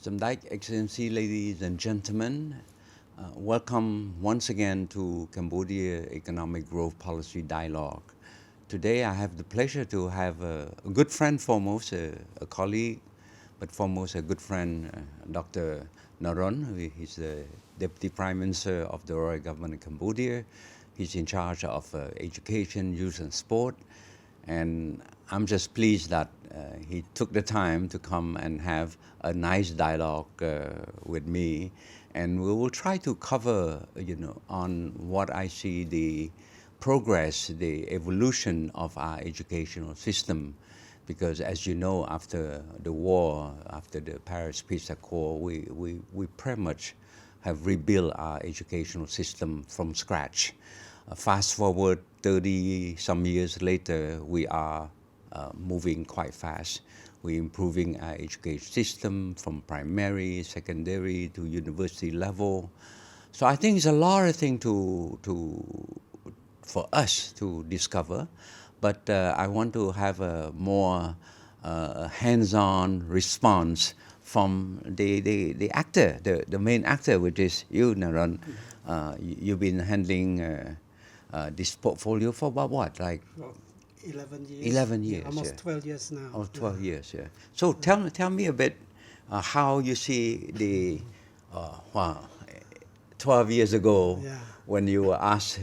Samdijk, Excellency, ladies and gentlemen, welcome once again to Cambodia Economic Growth Policy Dialogue. Today I have the pleasure to have a good friend foremost, a colleague, but foremost a good friend, Dr. Naron. He's the Deputy Prime Minister of the Royal Government of Cambodia. He's in charge of education, youth and sport. And I'm just pleased that he took the time to come and have a nice dialogue with me. And we will try to cover, on what I see the progress, the evolution of our educational system. Because as you know, after the war, after the Paris Peace Accord, we pretty much have rebuilt our educational system from scratch. Fast forward 30 some years later, we are moving quite fast. We're improving our education system from primary, secondary to university level. So I think it's a lot of things for us to discover, but I want to have a more hands-on response from the actor, the main actor, which is you, Naron. You've been handling this portfolio for about what, like 11 years. 11 years, almost 12 years now. Almost 12 years, yeah. So tell me a bit how you see the 12 years ago when you were asked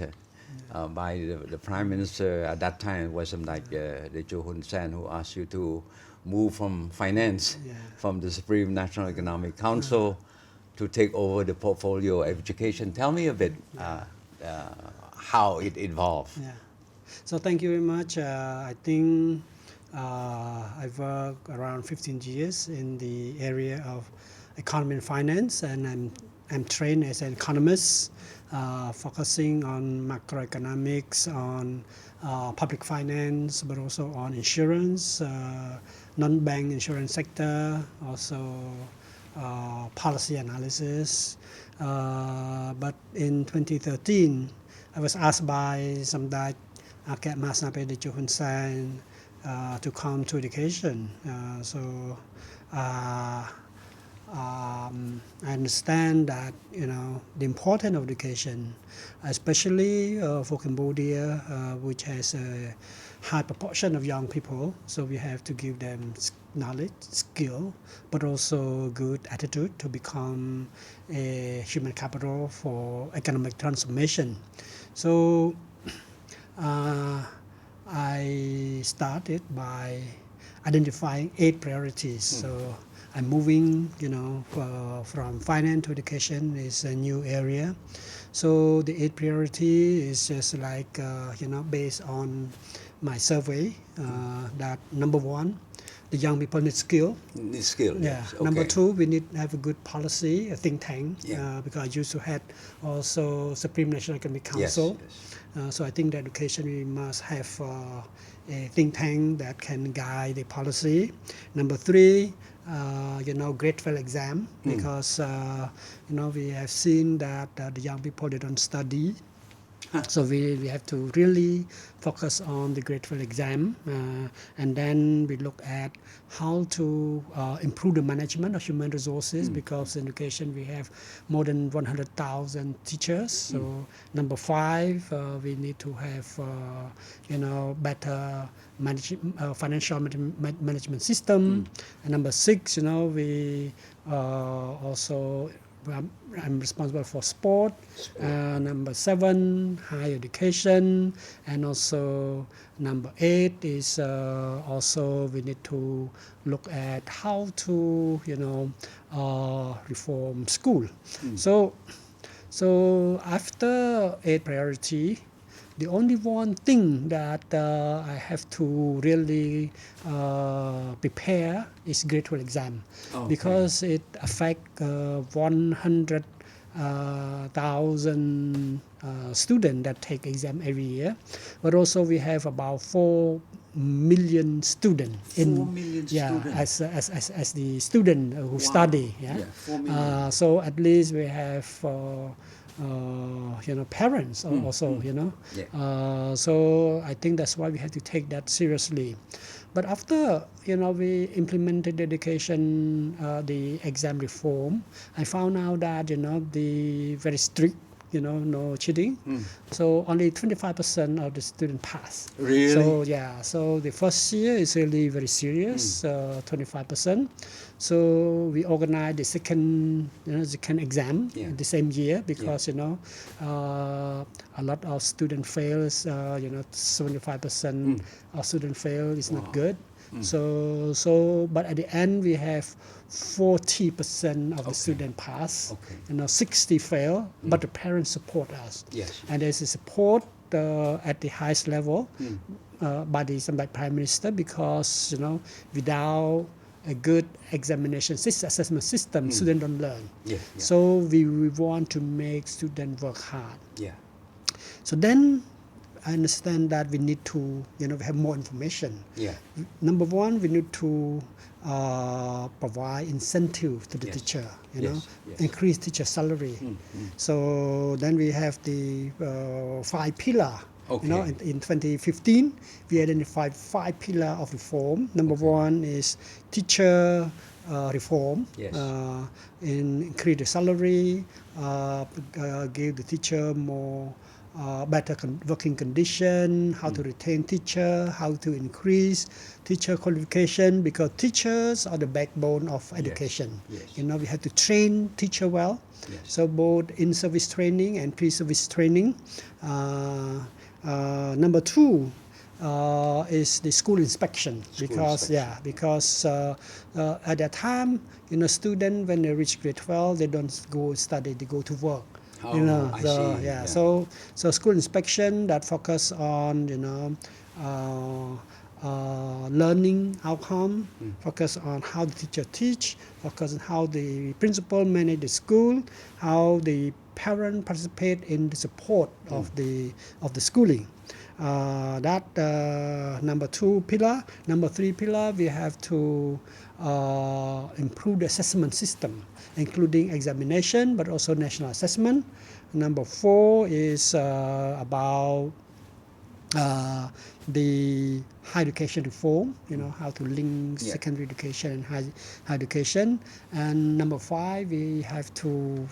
by the Prime Minister at that time, was like the Choun who asked you to move from finance, from the Supreme National Economic Council to take over the portfolio of education. Tell me a bit how it evolved. Yeah. So thank you very much. I think I've worked around 15 years in the area of economy and finance, and I'm trained as an economist, focusing on macroeconomics, on public finance, but also on insurance, non-bank insurance sector, also policy analysis. But in 2013, I was asked by Samdijk to come to education. I understand that the importance of education, especially for Cambodia, which has a high proportion of young people. So we have to give them knowledge, skill, but also good attitude to become a human capital for economic transformation. So I started by identifying 8 priorities. So I'm moving, from finance to education is a new area. So the 8 priority is just like, based on my survey, that number 1, the young people need skill. Need skill, yes. Okay. Number 2, we need to have a good policy, a think tank, because I used to have also Supreme National Economic Council. Yes. So I think that education, we must have a think tank that can guide the policy. Number 3, grade-level exam, because we have seen that the young people, they don't study. So we have to really focus on the grade-level exam, and then we look at how to improve the management of human resources, because in education we have more than 100,000 teachers. So number 5, we need to have better financial management system. And number 6, we also I'm responsible for sport. Number 7, higher education, and also number 8 is also we need to look at how to reform school. So after 8 priority, the only one thing that I have to really prepare is grade-level exam, because it affects 100,000 students that take exam every year. But also we have about 4 million students 4 million students as the student who study. 4 million. So at least we have parents also, so I think that's why we have to take that seriously. But after we implemented the education, the exam reform, I found out that the very strict, no cheating. So only 25% of the students pass. Really? So so the first year is really very serious, 25%. So we organized the second exam the same year because a lot of student fails. 75% of student fail is not good. So but at the end we have 40% of the student pass. 60 fail, but the parents support us. Yes. And there's a support at the highest level by the Prime Minister because without a good examination system, assessment system, students don't learn. So we want to make students work hard. So then I understand that we need to have more information. Number one, we need to provide incentive to the teacher, increase teacher salary. So then we have the 5 pillar. In 2015, we identified 5 pillars of reform. Number one is teacher reform, increase the salary, give the teacher more better working condition, how to retain teacher, how to increase teacher qualification, because teachers are the backbone of education. We have to train teacher well. So both in-service training and pre-service training. Number two is the school inspection because at that time students when they reach grade 12 they don't go study, they go to work. So school inspection that focus on learning outcome, focus on how the teacher teach, focus on how the principal manage the school, how the parent participate in the support of the schooling. That number 2 pillar. Number 3 pillar, we have to improve the assessment system, including examination, but also national assessment. Number 4 is about the higher education reform, how to link secondary education and higher education. And number 5, we have to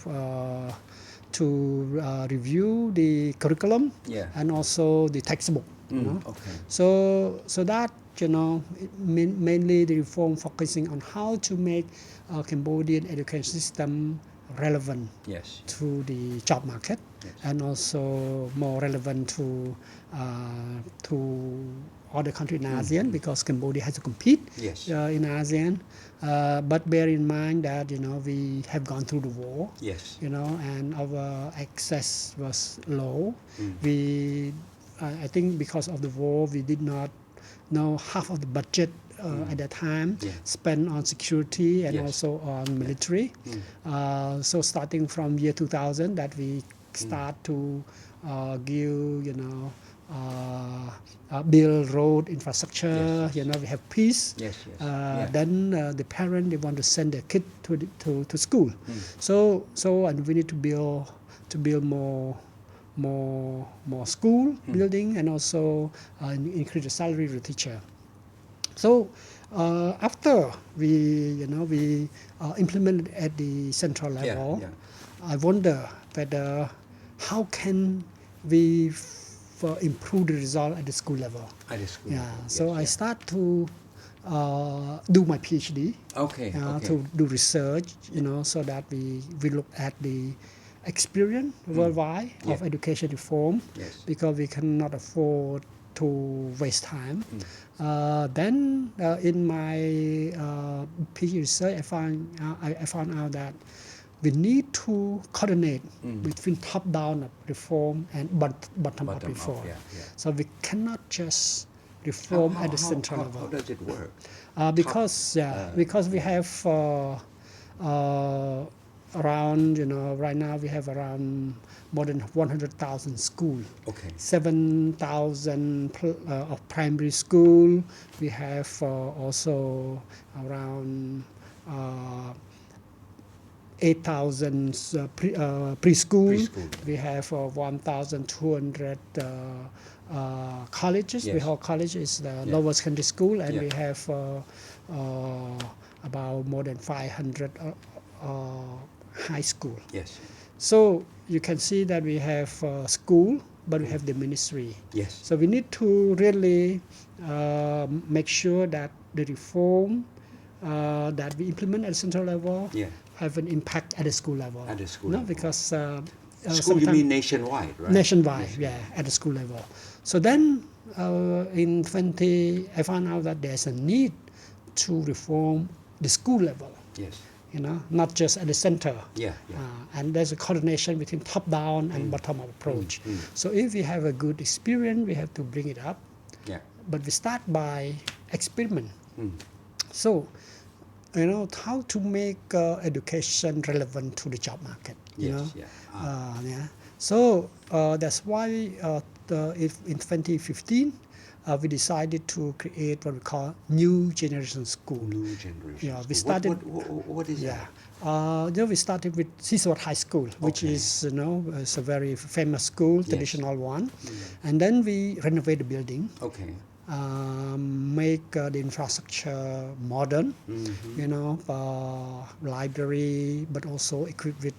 review the curriculum and also the textbook. So that mainly the reform focusing on how to make Cambodian education system relevant to the job market and also more relevant to other countries in ASEAN because Cambodia has to compete in ASEAN. But bear in mind that we have gone through the war, and our access was low. I think because of the war, we did not know half of the budget at that time spent on security and also on military. So starting from year 2000 that we start to give build road infrastructure. We have peace. Then the parent they want to send their kid to school. So and we need to build more school building and also increase the salary of the teacher. So after we implemented at the central level, I wonder whether how can we improve the result at the school level. So I start to do my PhD. To do research, so that we look at the experience worldwide of education reform because we cannot afford to waste time. Then in my PhD research, I found out that we need to coordinate between top-down reform and bottom-up reform. So we cannot just reform at the central level. How does it work? Because we have around, right now we have around more than 100,000 schools. 7,000 of primary school. We have also around 8,000 preschool. Preschool. We have 1,200 colleges. Yes. We have college is the Yeah. lower secondary school, and Yeah. we have about more than 500 high school. Yes. So you can see that we have school, but we have the ministry. Yes. So we need to really make sure that the reform that we implement at the central level Yeah. have an impact at the school level. At the school No, level. because School, you mean nationwide, right? nationwide, Yes. yeah, at the school level. So then in 20, I found out that there's a need to reform the school level. Yes. You know, not just at the center. Yeah. Yeah. And there's a coordination between top-down and bottom-up approach. So if we have a good experience, we have to bring it up. Yeah. But we start by experiment. Mm. So, you know, how to make education relevant to the job market. You Yes. know? Yeah. Yeah. So that's why if in 2015 we decided to create what we call new generation school. New generation. Yeah, we school. started. What is Yeah. that? Then we started with Siswat High School, which Okay. is, you know, it's a very famous school, Yes. traditional one. And then we renovate the building, Okay. make the infrastructure modern, you know, library, but also equipped with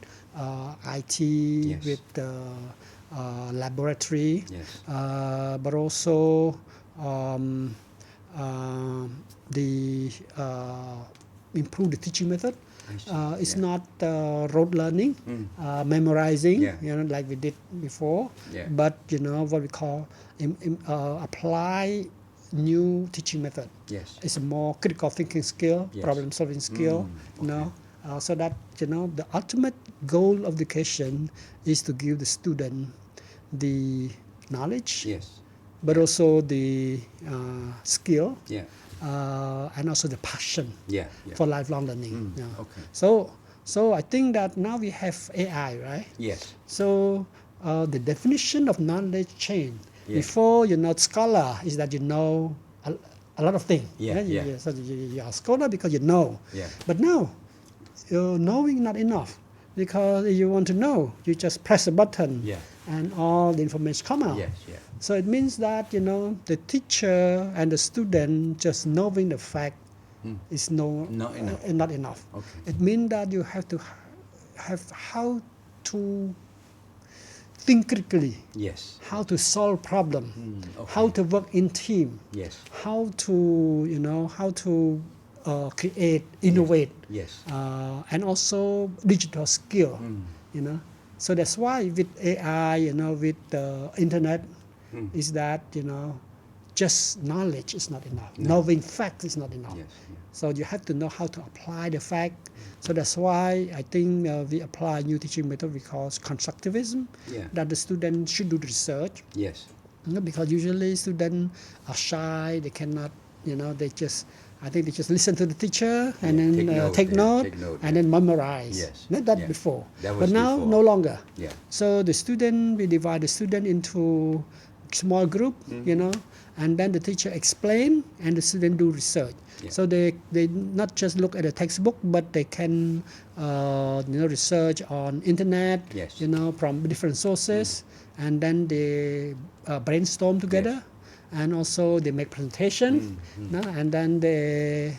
IT, Yes. with laboratory, Yes. but also the improve the teaching method. I see. It's Yeah. not rote learning, memorizing, Yeah. you know, like we did before, Yeah. but you know what we call apply new teaching method. Yes. It's a more critical thinking skill, Yes. problem solving skill, Okay. you know, so that you know the ultimate goal of education is to give the student the knowledge, Yes. but also the skill, Yeah. and also the passion Yeah. Yeah. for lifelong learning. Yeah. Okay. So I think that now we have AI, right? Yes. So the definition of knowledge change. Yeah. Before you're not scholar is that you know a lot of things. Yeah, yeah. So you are scholar because you know. Yeah. But now, knowing not enough, because if you want to know, you just press a button, Yeah. and all the information come out. Yes. Yeah. So it means that you know the teacher and the student just knowing the fact is Not enough. not enough. Okay. It means that you have to have how to think critically, Yes. how to solve problem, Okay. how to work in team, Yes. how to create, innovate, Yes. and also digital skill. You know, so that's why with AI, you know, with the internet, is that you know, just knowledge is not enough. Knowing facts is not enough. Yes. Yeah. So you have to know how to apply the fact. So that's why I think we apply new teaching method we call constructivism. Yeah. That the student should do the research. Yes. You know, because usually students are shy. They cannot, you know, they just listen to the teacher and Yeah, then take note, take yeah, note, take note, and yeah. then memorize. Yes, Not that yeah. before. That But was now before. no longer. Yeah. So the student, we divide the student into small group, you know, and then the teacher explain and the student do research. Yeah. So they not just look at the textbook, but they can you know, research on internet, Yes. you know, from different sources, and then they brainstorm together, and also they make presentation, no? And then they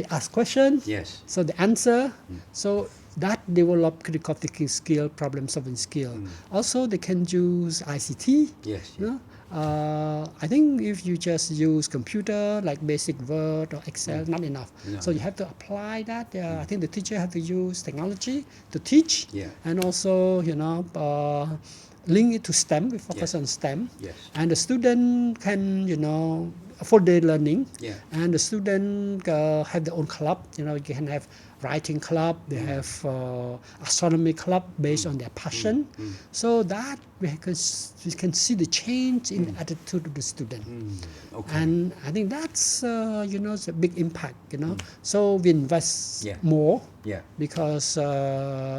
ask questions. Yes. So the answer, so that develop critical thinking skill, problem solving skill. Also, they can use ICT. Yes. You know? I think if you just use computer like basic Word or Excel, not enough. No. So you have to apply that. I think the teacher have to use technology to teach, Yeah. and also you know link it to STEM. We focus on STEM, Yes. and the student can you know full day learning. Yeah. And the student have their own club. You know, you can have writing club. They have astronomy club based on their passion. So that we can see the change in the attitude of the student. Okay. And I think that's you know, it's a big impact. You know, so we invest Yeah. more. Yeah. Because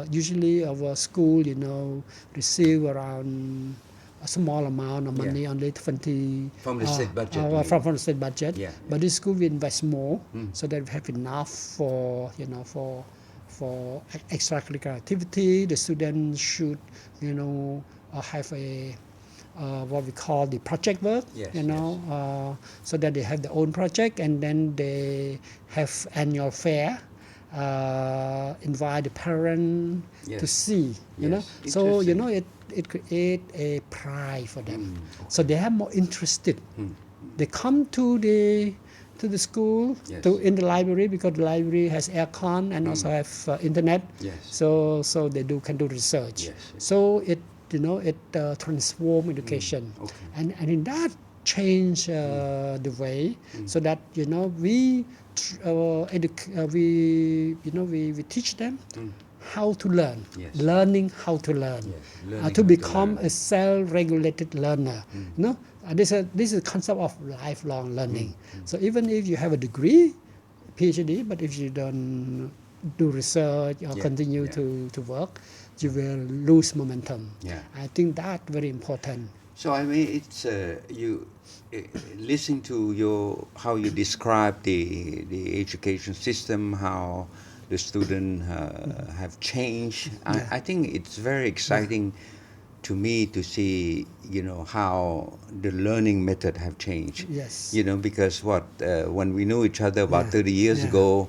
usually our school, you know, receive around a small amount of money, only 20 From the state budget, you mean? from the state budget. Yeah, But this school we invest more, Mm. so that we have enough for you know for for extracurricular activity. The students should, have a what we call the project work, so that they have their own project, and then they have annual fair, invite the parent to see, so it create a pride for them, so they have more interested. They come to the school, in the library, because the library has aircon and also have internet, so they can do research. So it transform education, and in that change the way, so that we teach them how to learn, learning how to learn, to become a self-regulated learner. This is a concept of lifelong learning. So even if you have a degree, PhD, but if you don't do research or continue to work, you will lose momentum. I think that very important. So I mean, it's you listening to how you describe the education system, how the students have changed. I think it's very exciting to me to see how the learning method have changed. Because when we knew each other about 30 years ago,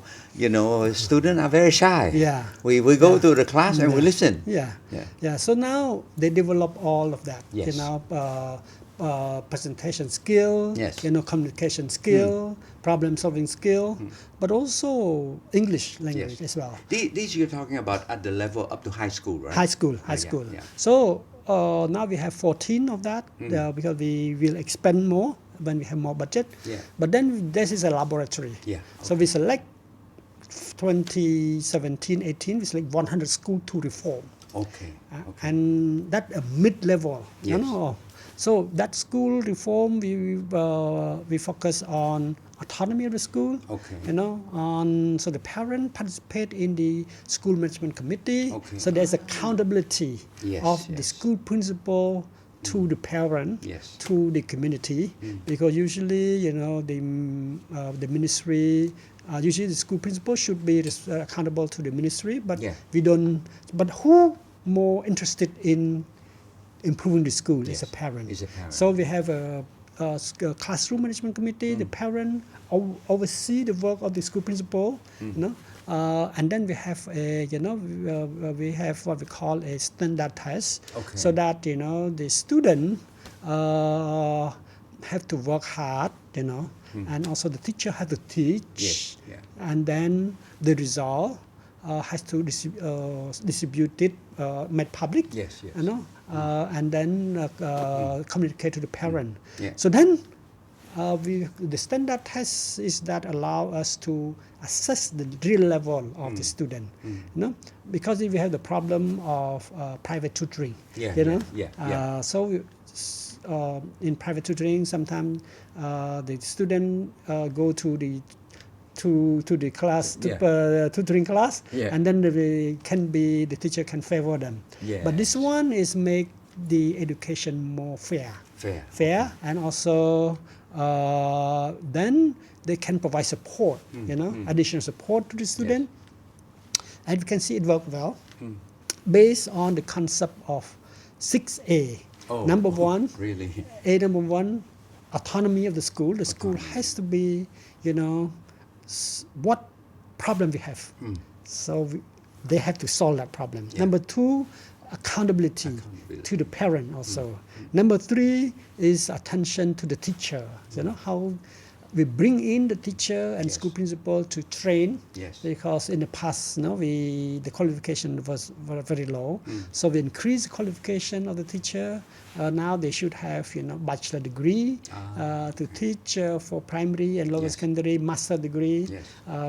students are very shy. We go to the class and we listen. So now they develop all of that. Presentation skill, communication skill, problem solving skill, but also English language as well. These you're talking about at the level up to high school, right? High school. So now we have 14 of that, because we will expand more when we have more budget. But then this is a laboratory. So we select 2017-18, we select 100 schools to reform. And that a mid-level. So that school reform, we focus on autonomy of the school. So the parent participate in the school management committee. So there's accountability of the school principal to the parent, to the community, because usually the ministry. Usually the school principal should be accountable to the ministry, but we don't. But who more interested in improving the school is a parent. So we have a classroom management committee. The parent oversee the work of the school principal, and then we have we have what we call a standard test, so that the student have to work hard, and also the teacher has to teach, and then the result has to distribute it, made public, and then communicate to the parent. So then the standard test is that allow us to assess the real level of the student, because if we have the problem of private tutoring, so in private tutoring sometimes the student go to the class, tutoring class, and then the teacher can favor them. But this one is make the education more fair, and also then they can provide support, additional support to the student, and we can see it work well, based on the concept of 6A. Number one, autonomy of the school. The school has to be, what problem we have. So they have to solve that problem. Number two, accountability to the parent also. Number three is attention to the teacher. How we bring in the teacher and school principal to train, because in the past, the qualification was very low. So we increase the qualification of the teacher. Now they should have bachelor degree to teach for primary and lower secondary, master degree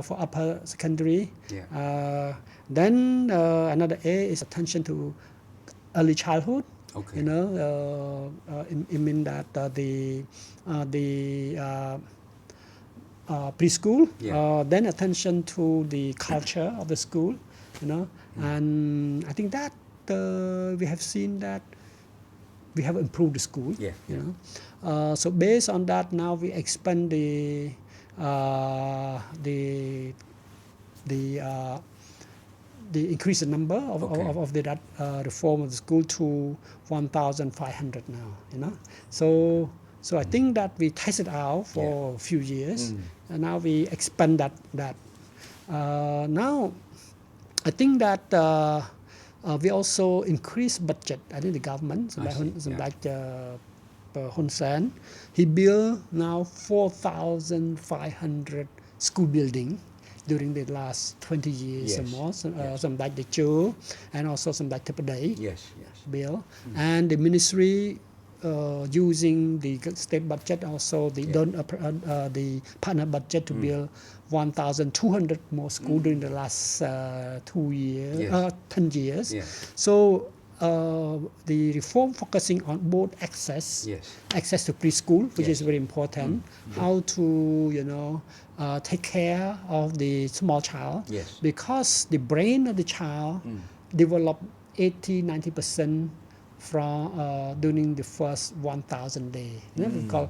for upper secondary. Then another A is attention to early childhood. It means that the preschool, then attention to the culture of the school, and I think that we have seen that we have improved the school. So based on that, now we expand the increase the number of the reform of the school to 1,500 now, you know. So I think that we tested out for a few years, and now we expand that. Now, I think that we also increase budget. I think the government, like Hun Sen, he built now 4,500 school building during the last 20 years or more. Some like the Choun and also some like TPAB bill. And the ministry using the state budget, also the partner budget to build 1,200 more schools during the last 10 years. So the reform focusing on both access to preschool, which is very important, how to take care of the small child, because the brain of the child develop 80-90% from during the first 1,000 days. Because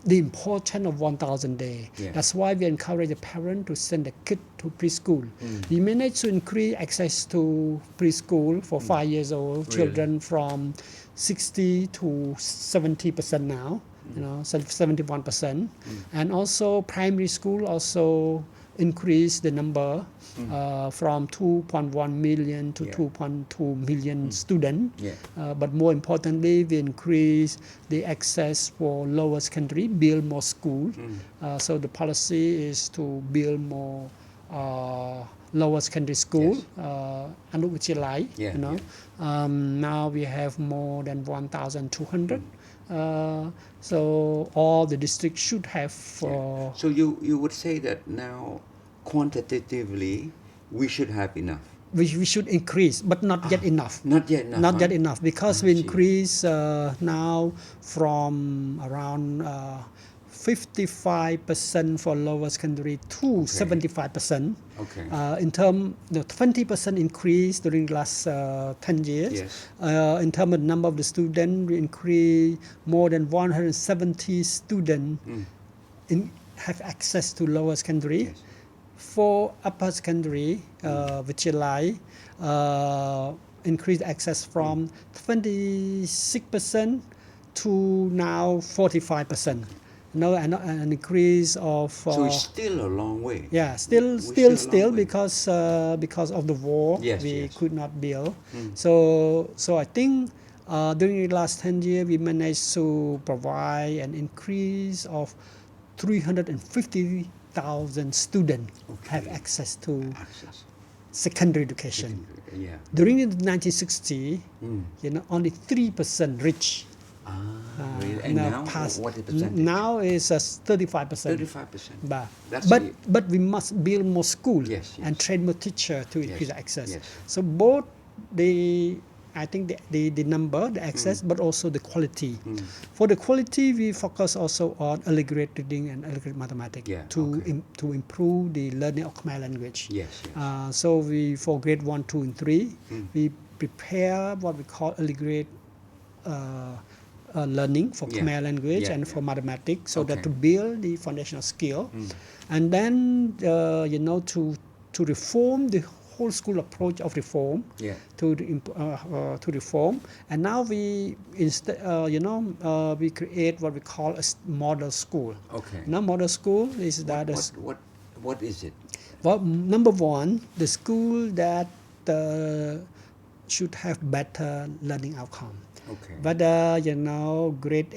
the importance of 1,000 days. That's why we encourage the parent to send the kid to preschool. We managed to increase access to preschool for 5 years old children from 60 to 70% now, 71%. And also primary school also increase the number from 2.1 million to 2.2 million students. But more importantly, we increase the access for lower secondary, build more schools. So the policy is to build more lower secondary school, now we have more than 1,200. So all the districts should have. So you would say that now quantitatively we should have enough. We should increase, but not yet enough. Not yet enough. Not yet enough, because we increase now from around 55% for lower secondary to 75%. In terms, 20% increase during the last 10 years. In terms of the number of the students, we increase more than 170 students have access to lower secondary. For upper secondary, Vichilai, increased access from 26% to now 45%. An increase of. So it's still a long way. Yeah, still because of the war, we could not build. So I think during the last 10 years, we managed to provide an increase of 350,000 students have access to secondary education. During the 1960s, only 3% reached. And now, what is the percentage? Now is 35%. 35%. But we must build more schools and train more teachers to increase access. So both I think the number, the access, but also the quality. For the quality, we focus also on early grade reading and early grade mathematics to improve the learning of Khmer language. So for grade 1, 2, and 3, we prepare what we call early grade learning for Khmer language and for mathematics, so that to build the foundational skill, and then to reform the whole school approach of reform to reform. And now we we create what we call a model school. Now model school is what is it? Well, number one, the school that should have better learning outcome. But grade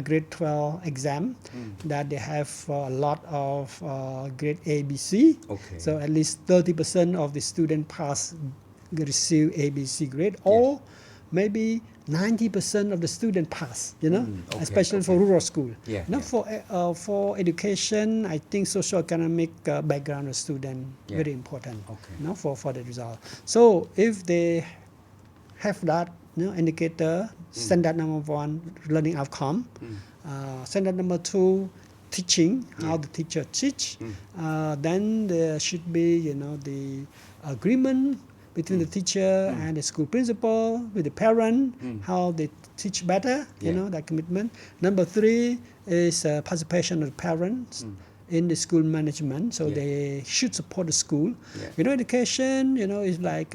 grade 12 exam, that they have a lot of grade A, B, C. So at least 30% of the student receive A, B, C grade, or maybe 90% of the student pass. Especially for rural school. For education, I think socio-economic background of student very important. For the result. So if they have that indicator, standard number 1, learning outcome. Standard number 2, teaching, how the teacher teach. Then there should be, the agreement between the teacher and the school principal, with the parent, how they teach better, that commitment. Number 3 is participation of the parents in the school management, so they should support the school. Education, is like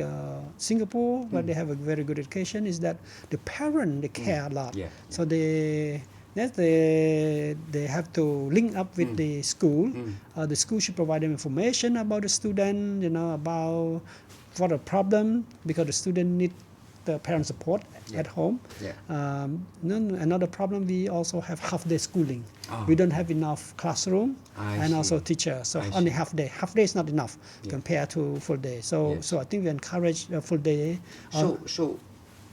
Singapore, where they have a very good education, is that the parent, they care a lot. So they have to link up with the school. The school should provide them information about the student, about what a problem, because the student need the parent support at home. Another problem, we also have half-day schooling. We don't have enough classroom and also teacher. So only half day. Half day is not enough compared to full day. So I think we encourage a full day. So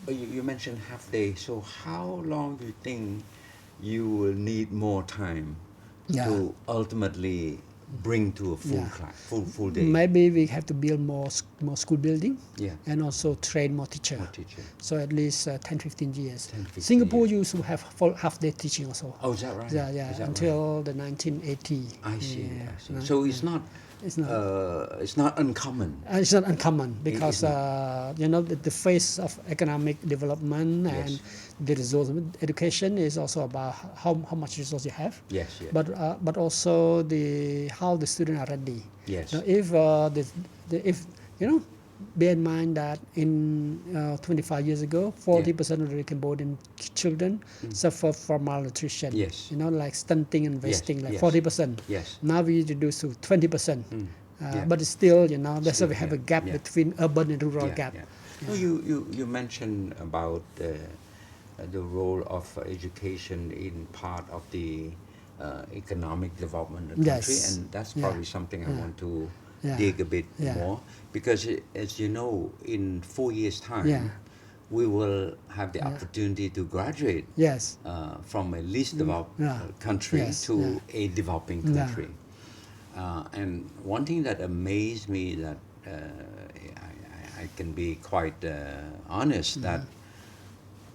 you mentioned half day. So how long do you think you will need more time to ultimately bring to a full class, full day? Maybe we have to build more school building and also train more teacher. So at least 10-15 years. Singapore used to have half day teaching also. Oh, is that right? Yeah, until the 1980. I see. So it's not uncommon. It's not uncommon because the phase of economic development and the resource education is also about how much resource you have. But also how the students are ready. If bear in mind that in 25 years ago, 40% of the Cambodian children suffer from malnutrition. Like stunting and wasting, like 40%. Now we reduce to 20%. But still, that's why we have a gap between urban and rural gap. You mentioned about the role of education in part of the economic development of the country, and that's probably something I want to dig a bit more, because as you know, in 4 years' time, we will have the opportunity to graduate from a least developed country to a developing country. And one thing that amazed me, that I can be quite honest, that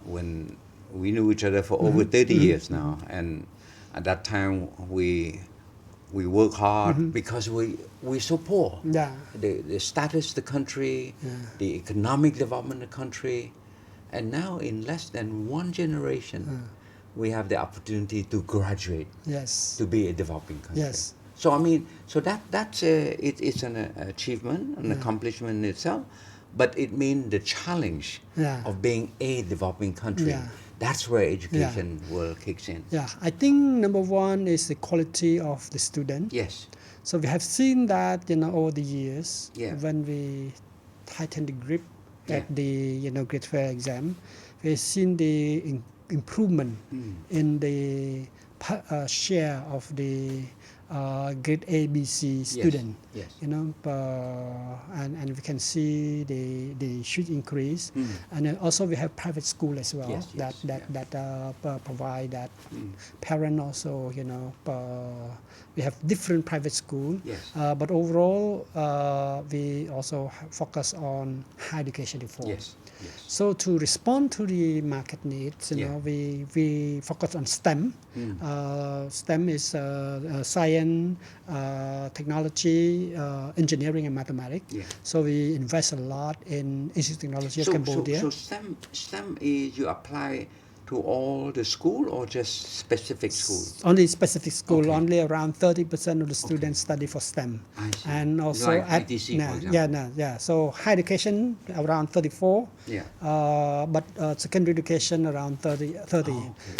when we knew each other for over 30 years now, and at that time we work hard because we're so poor. The status of the country, the economic development of the country, and now in less than one generation, we have the opportunity to graduate to be a developing country. So I mean, that's it's an achievement, an accomplishment in itself, but it means the challenge of being a developing country. That's where education will kick in. I think number one is the quality of the student. So we have seen that over the years, when we tighten the grip at the grade 12 exam, we've seen the improvement in the share of the grade A, B, C student. And we can see the huge increase. And then also we have private school as well that provide that. Parent also, we have different private school. But overall, we also focus on higher education reform. So to respond to the market needs, we focus on STEM. STEM is science, technology, engineering, and mathematics. So we invest a lot in Institute of Technology of Cambodia. So STEM is you apply to all the school or just specific schools? Only specific school. Only around 30% of the students study for STEM. And also like ITC, for example. So higher education around 34. But secondary education around 30.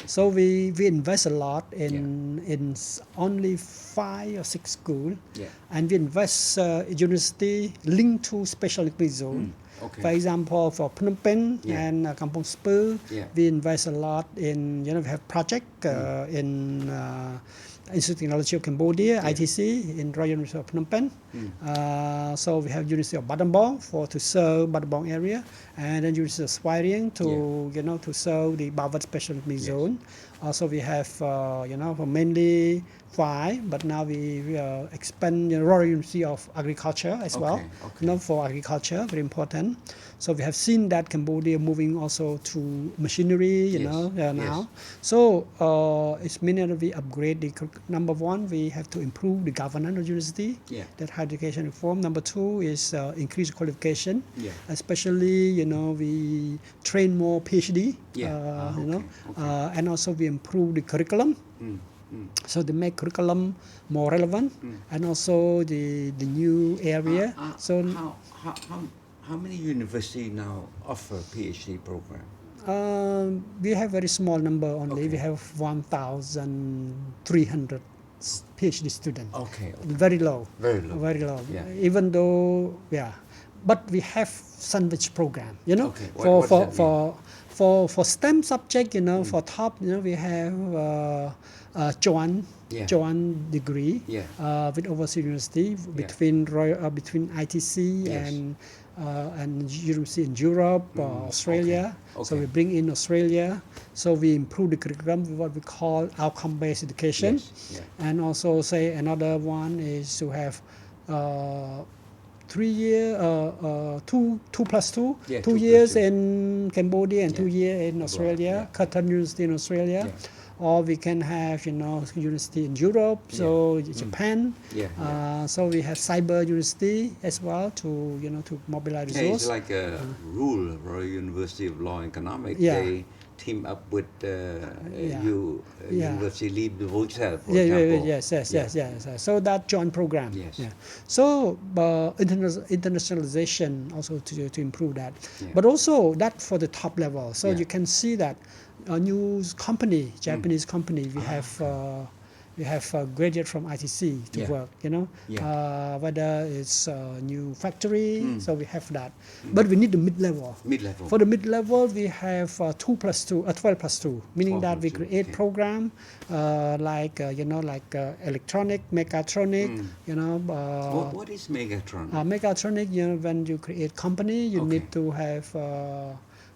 So we invest a lot in only 5 or 6 schools. And we invest university linked to special economic zone. For example, for Phnom Penh and Kampong Speu, we invest a lot in, we have project in Institute of Technology of Cambodia, ITC, in Royal University of Phnom Penh. So we have University of Battambang to serve Battambang area, and then University of Svay Rieng to serve the Bawat Special Economic Zone. Also we have, mainly 5, but now we expand Royal University of Agriculture as well. For agriculture, very important. So we have seen that Cambodia moving also to machinery, now. So it's meaning that we upgrade the number one, we have to improve the governance of university. That higher education reform. Number 2 is increase qualification. Especially, we train more PhD. And also we improve the curriculum. So they make curriculum more relevant and also the new area. So how many universities now offer PhD program? We have very small number only. Okay. We have 1,300 PhD students. Okay. Very low. Very low. Very low. Yeah. Even though, but we have sandwich program. Okay. What does that mean? For STEM subject, for top, we have Choun. Yeah. Choun degree with overseas university between between ITC and university in Europe, Australia. Okay. So we bring in Australia. So we improve the curriculum with what we call outcome-based education. Yes. And also say another one is to have 3 year, 2 plus 2, 2 years in Cambodia and 2 years in Australia, Qatar University in Australia. Or we can have, university in Europe, so Japan. So we have cyber university as well to, to mobilize resources. It's like a rule, Royal University of Law and Economics. They team up with University Libre de Bruxelles, for example. Yes. So that joint program. So internationalization also to improve that. But also that for the top level. So you can see that a new company, Japanese company, we have graduate from ITC to work, whether it's a new factory, so we have that. But we need the mid-level. For the mid-level, we have 2 plus 2, 12 plus 2, meaning that we create program like electronic, mechatronic, What is mechatronic? Mechatronic, when you create company, you need to have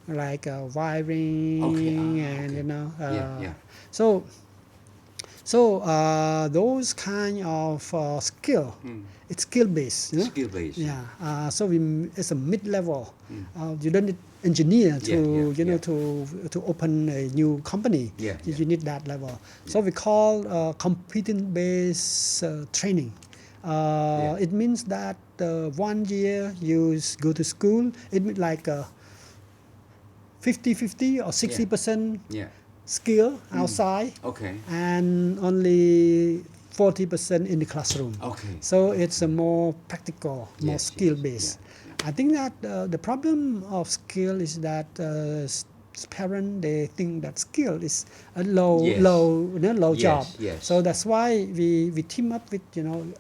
like wiring and so those kind of skill, it's skill based. Skill based. So it's a mid level. You don't need engineer to to open a new company. You need that level. So we call competence based training. It means that 1 year you go to school. It means like 50-50 or 60% skill outside, and only 40% in the classroom. So it's a more practical, more skill based. I think that the problem of skill is that parents, they think that skill is a low job. So that's why we team up with in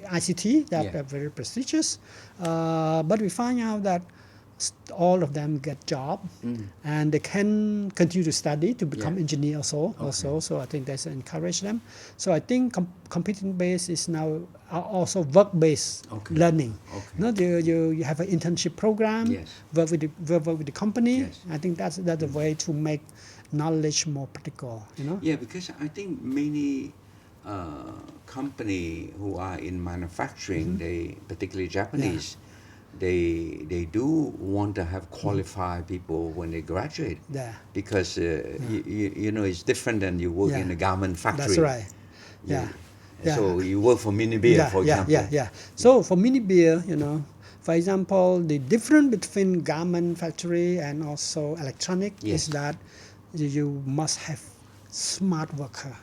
ICT that are very prestigious, but we find out that all of them get job and they can continue to study to become engineer also. So I think that's encourage them. So I think competence based is now also work based learning. You have an internship program, work with the company. I think that's the way to make knowledge more practical. Because I think many company who are in manufacturing, they particularly Japanese. They do want to have qualified people when they graduate, because it's different than you work in a garment factory. That's right. So you work for mini beer, for example. So for mini beer, for example, the difference between garment factory and also electronic is that you must have smart worker,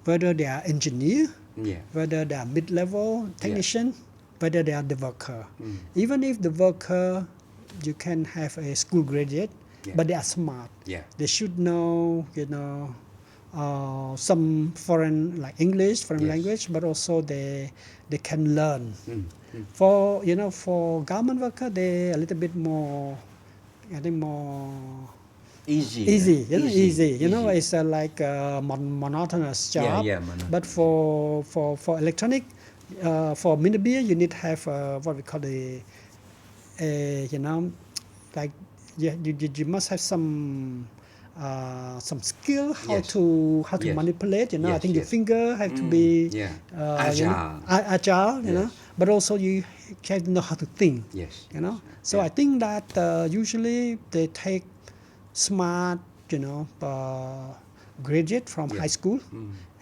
whether they are engineer, whether they are mid-level technician. Whether they are the worker. Even if the worker, you can have a school graduate, but they are smart. They should know, some foreign, like English, foreign language, but also they can learn. For garment worker, they a little bit more, I think more easy. It's like a monotonous job. But for electronic, for mini beer, you need to have what we call like you must have some skill how to manipulate. I think your finger have to be agile. But also you have to know how to think. So I think that usually they take smart graduate from high school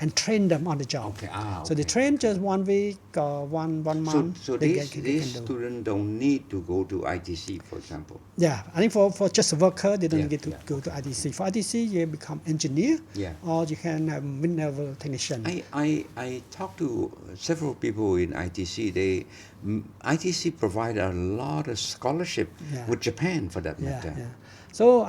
and train them on the job. Okay. So they train just 1 week or one month. So these students don't need to go to ITC, for example. Yeah, I think for just a worker, they don't get to go to okay. ITC. For ITC, you become engineer, or you can have mid-level technician. I talked to several people in ITC. ITC provide a lot of scholarship with Japan, for that matter. So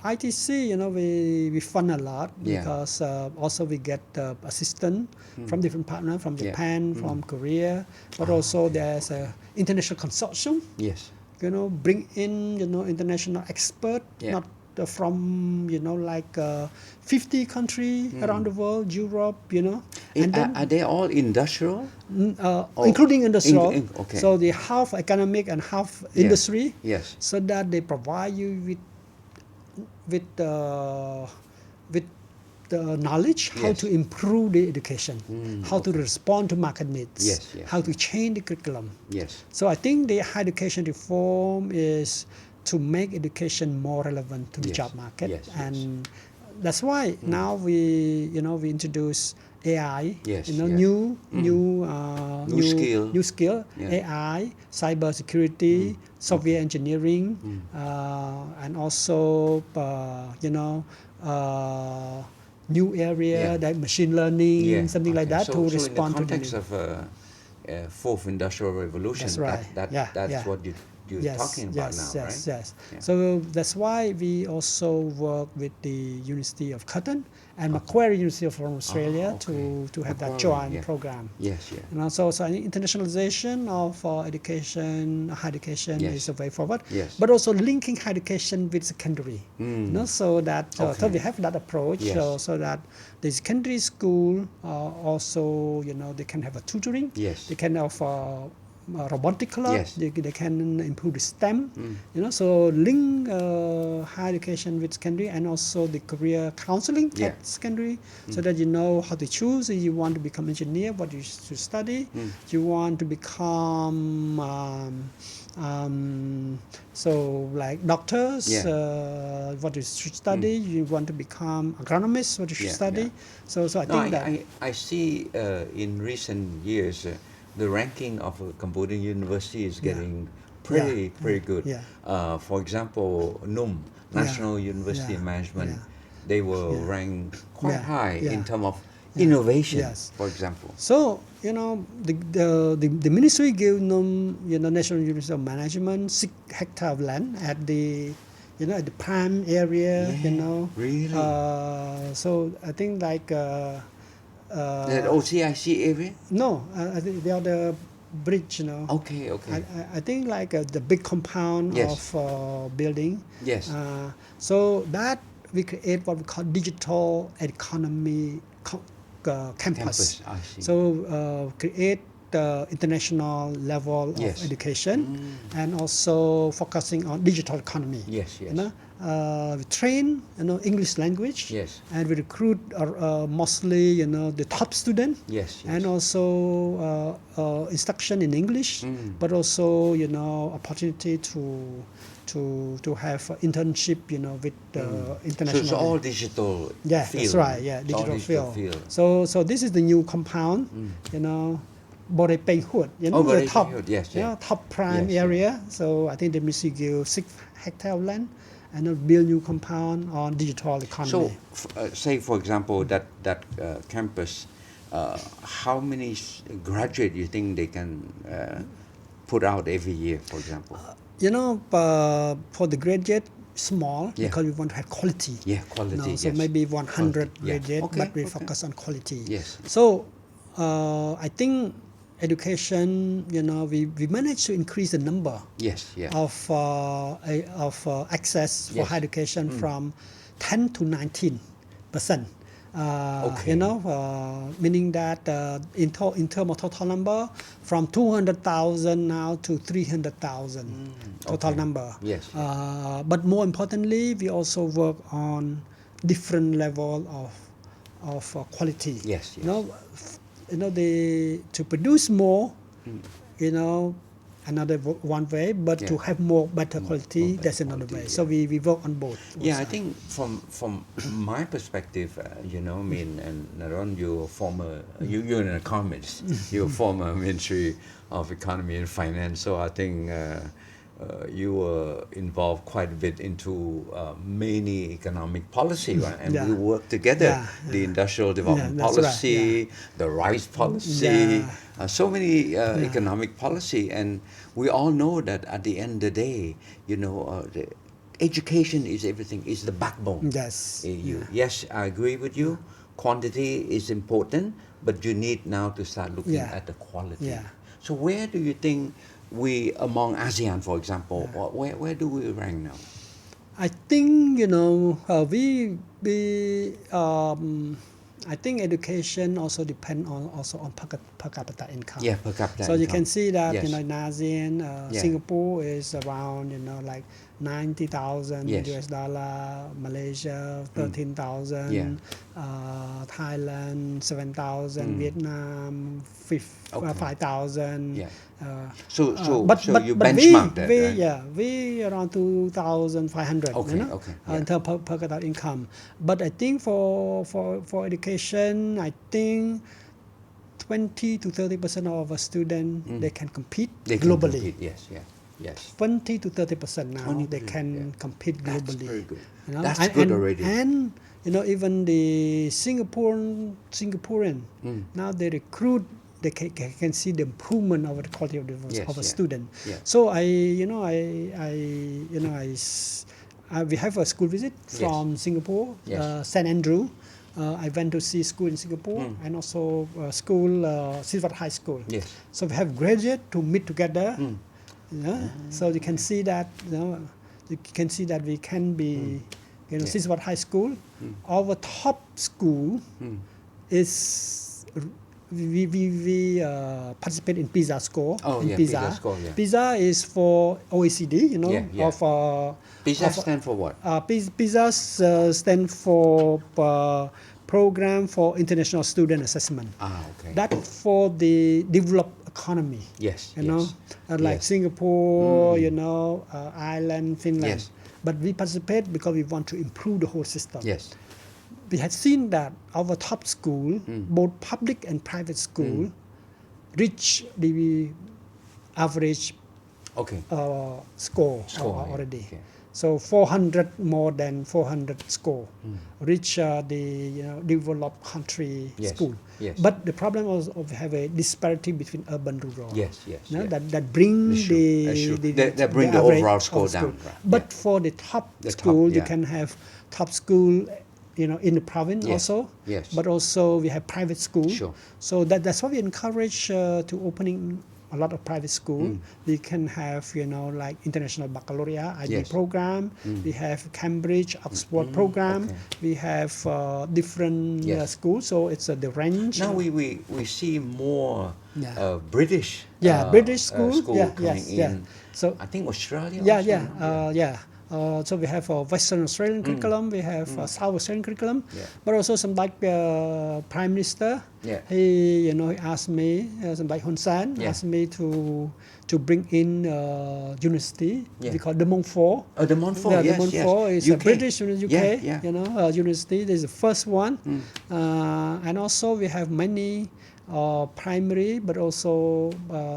ITC, you know, we fund a lot because also we get assistance from different partners from Japan, from Korea, but also there's a international consortium. Yes. You know, bring in, you know, international expert, not from, you know, like 50 countries around the world, Europe, you know. And are they all industrial? Including industrial. Okay. So they half academic and half industry. Yes. So that they provide you with the knowledge how to improve the education, how to respond to market needs, how to change the curriculum. Yes. So I think the higher education reform is to make education more relevant to the job market, and that's why now we introduce AI, new skill, AI, cyber security, software engineering, and also new area like machine learning, something like that, to respond to the context of fourth industrial revolution. That's right. That's what you're talking about now, right? Yes. So that's why we also work with the University of Curtin and Macquarie University from Australia to have that joint program. Yes. And also, so I think internationalization of education, higher education is a way forward. Yes. But also linking higher education with secondary. So that so we have that approach, so that the secondary school also, you know, they can have a tutoring. Yes. They can offer robotic club, they can improve the STEM, you know, so link higher education with secondary, and also the career counseling at secondary, so that you know how to choose. If you want to become engineer, what you should study. You want to become so like doctors, what you should study. You want to become agronomist, what you should study. So I think that I see in recent years the ranking of a Cambodian university is getting pretty good. For example, NUM, National University of Management, they were ranked quite high in terms of innovation, for example. So, you know, the ministry gave NUM, you know, National University of Management 6 hectares of land at the, you know, at the prime area, you know. Really? So I think like that OCIC area? No, I think the other bridge, you know. Okay. I think like the big compound of building. Yes. So that we create what we call digital economy campus. I see. So create the international level of education, and also focusing on digital economy. Yes. You know, we train, you know, English language. Yes. And we recruit mostly, you know, the top student. Yes. And also instruction in English, but also, you know, opportunity to have internship, you know, with international. So it's all digital field. That's right. Digital field. So this is the new compound, you know, Bore Peng Hut, you know, the top, top prime area. So I think the ministry give 6 hectares of land and build new compound on digital economy. So, say for example that campus, how many graduates you think they can put out every year, for example? You know, for the graduate, small, because we want to have quality. Quality. So maybe 100 graduate, but we focus on quality. Yes. So I think education, you know, we managed to increase the number of access for higher education from 10 to 19%. You know, meaning that in terms of total number, from 200,000 now to 300,000 total number. Yes. But more importantly, we also work on different level of quality. Yes. You know, to produce more, you know, another one way, but to have more better quality, that's another way. So we work on both. Yeah, I think from my perspective, you know, I mean, and Naron, you're you're an economist, you're former Ministry of Economy and Finance, so I think you were involved quite a bit into many economic policy, right? And we work together, the industrial development policy, the rice policy, so many economic policy, and we all know that at the end of the day, you know, the education is everything, is the backbone. Yes. Yes, I agree with you. Quantity is important, but you need now to start looking at the quality. So where do you think we, among ASEAN, for example, where do we rank now? I think, you know, I think education also depend on per capita income. Yeah, per capita so income. You can see that, you know, in ASEAN, Singapore is around, you know, like 90,000 US dollar, Malaysia 13,000, Thailand 7,000, Vietnam 5,000. So you but benchmark that, right? we around 2,500, you know, in terms of per capita income. But I think for education, I think 20 to 30% of our students they can compete globally. Yes. 20 to 30% now they can compete globally. That's very good. You know? That's good already. And you know, even the Singaporean now they recruit. They can see the improvement of the quality of a student. So we have a school visit from Singapore, St. Andrew. I went to see school in Singapore and also school, Siphana High School. So we have graduates to meet together. So you can see that, we can be, Siphana High School. Our top school is. We participate in PISA score. PISA score, PISA is for OECD, you know. PISA stand for what? PISA stand for Program for International Student Assessment. That for the developed economy. You know, like Singapore, you know, Ireland, Finland. But we participate because we want to improve the whole system. We had seen that our top school, both public and private school, reach the average score already. So 400, more than 400 score, reach the developed country school. But the problem was we have a disparity between urban and rural. That bring the overall score down. But for the top school, you can have top school, you know, in the province also, but also we have private schools. So that's why we encourage to opening a lot of private schools. We can have, you know, like international baccalaureate IB program. We have Cambridge, Oxford program. We have different schools. So it's the range. Now we see more British British school coming in. So I think Australia. So we have a Western Australian curriculum, we have a South Australian curriculum, but also some like Prime Minister. He, you know, he asked me, some like Hun Sen asked me to bring in university. We call De Montfort. De Montfort, De Montfort is UK. a British UK, you know, university. This is the first one, and also we have many. Primary, but also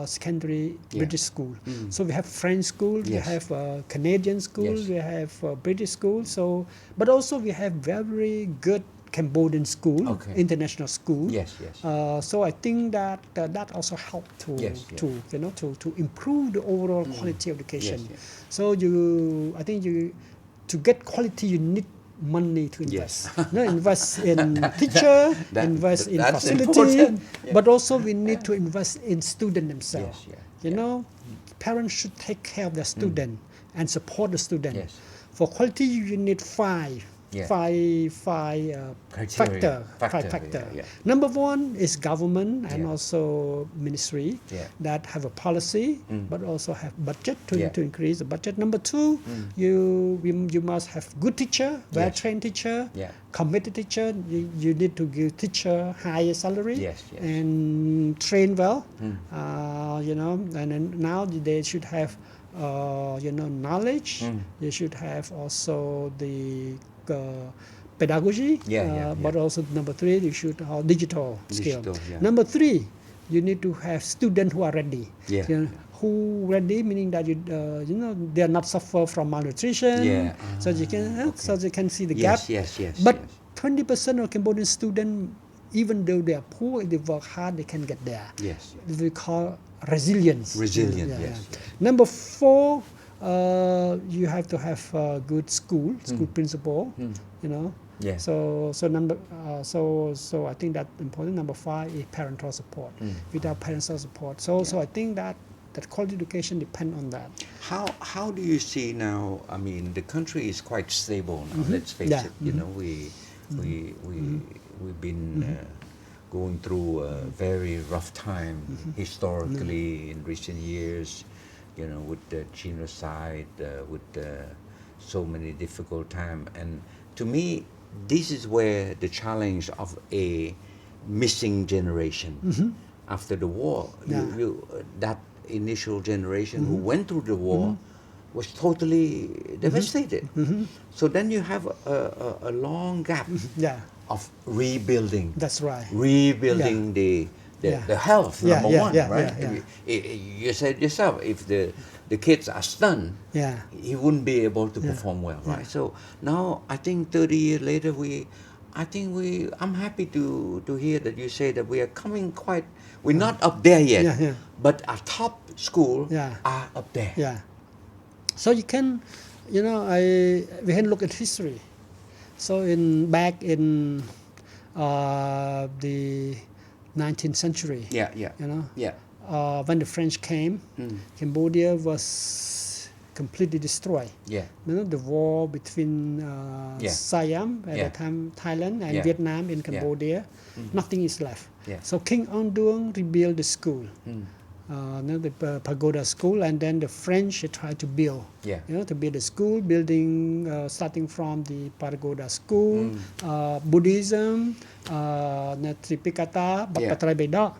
secondary British school. So we have French school, we have Canadian school, we have British school. So, but also we have very good Cambodian school, international school. So I think that that also helped to you know to improve the overall quality of education. So I think to get quality you need money to invest. Invest in teacher, invest in facility, but also we need to invest in student themselves. You know, parents should take care of their student and support the student. For quality, you need 5 Yeah. five Criteria. factor. Yeah. Number one is government and Yeah. also ministry Yeah. that have a policy but also have budget to increase the budget. Number two, you must have good teacher, well-trained teacher, Yeah. committed teacher. You need to give teacher higher salary Yes. and train well. And then now they should have knowledge. They should have also the pedagogy. But also number three, you should have digital skill. Number three, you need to have students who are ready. Who ready, meaning that they are not suffer from malnutrition. So you can so they can see the gap. But 20% of Cambodian students, even though they are poor, if they work hard, they can get there. We call resilience. Number four, you have to have a good school principal. So I think that important. Number five is parental support. Without parental support, so I think that quality education depends on that. How do you see now? I mean, the country is quite stable now. Let's face it. We've been going through a very rough time historically in recent years. With the genocide, with so many difficult times, and to me, this is where the challenge of a missing generation after the war. That initial generation who went through the war was totally devastated. So then you have a long gap of rebuilding. That's right. Rebuilding the health, number one, right? You said yourself, if the kids are stunned, he wouldn't be able to perform well, right? So now I think 30 years later, I'm happy to hear that you say that we are coming we're not up there yet, but our top school are up there. So you can, we can look at history. So back in the 19th century, when the French came, Cambodia was completely destroyed. The war between Siam at the time, Thailand and Vietnam in Cambodia, nothing is left. So King Ong Duong rebuilt the school, the pagoda school, and then the French tried to build, to build a school, building starting from the pagoda school, Buddhism, Tripikata, Patrai Beda.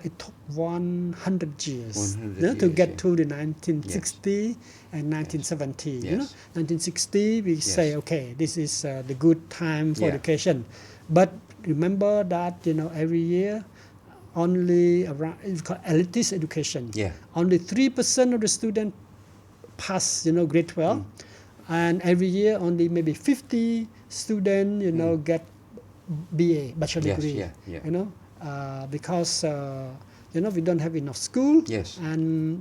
It took 100 years to get to the 1960 and 1970. 1960 we say, okay, this is the good time for education, but remember that every year only around, it's called elitist education. Only 3% of the students pass, grade 12, and every year only maybe 50 students, get BA, bachelor degree. Because we don't have enough school.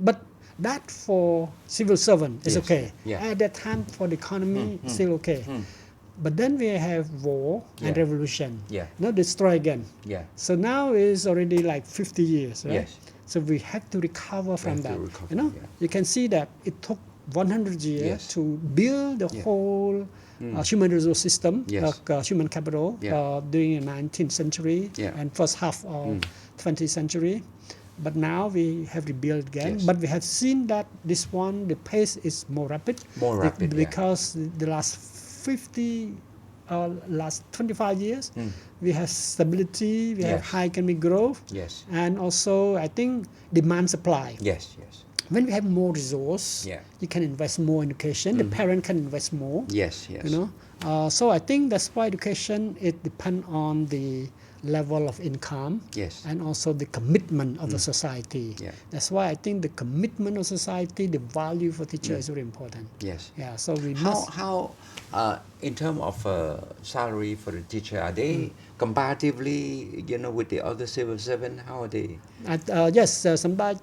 But that for civil servant is okay. At that time for the economy, still okay. But then we have war and revolution. Destroy again. So now is already like 50 years, right? So we have to recover from that. You can see that it took 100 years to build the whole human resource system, like human capital, during the 19th century and first half of 20th century. But now we have rebuilt again. But we have seen that this one, the pace is more rapid. Because the last 25 years, we have stability, we have high economic growth, and also I think demand supply. When we have more resource, you can invest more in education. The parent can invest more. So I think that's why education, it depends on the level of income and also the commitment of the society. That's why I think the commitment of society, the value for teacher is very important. So we must. How in terms of salary for the teacher, are they comparatively, with the other civil servant? How are they? Somebody,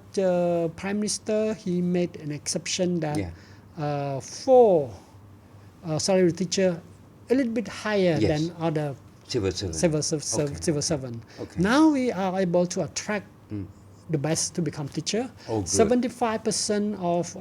Prime Minister, he made an exception that for salary teacher a little bit higher than other civil servant. Now we are able to attract the best to become teacher. Oh, good. 75% of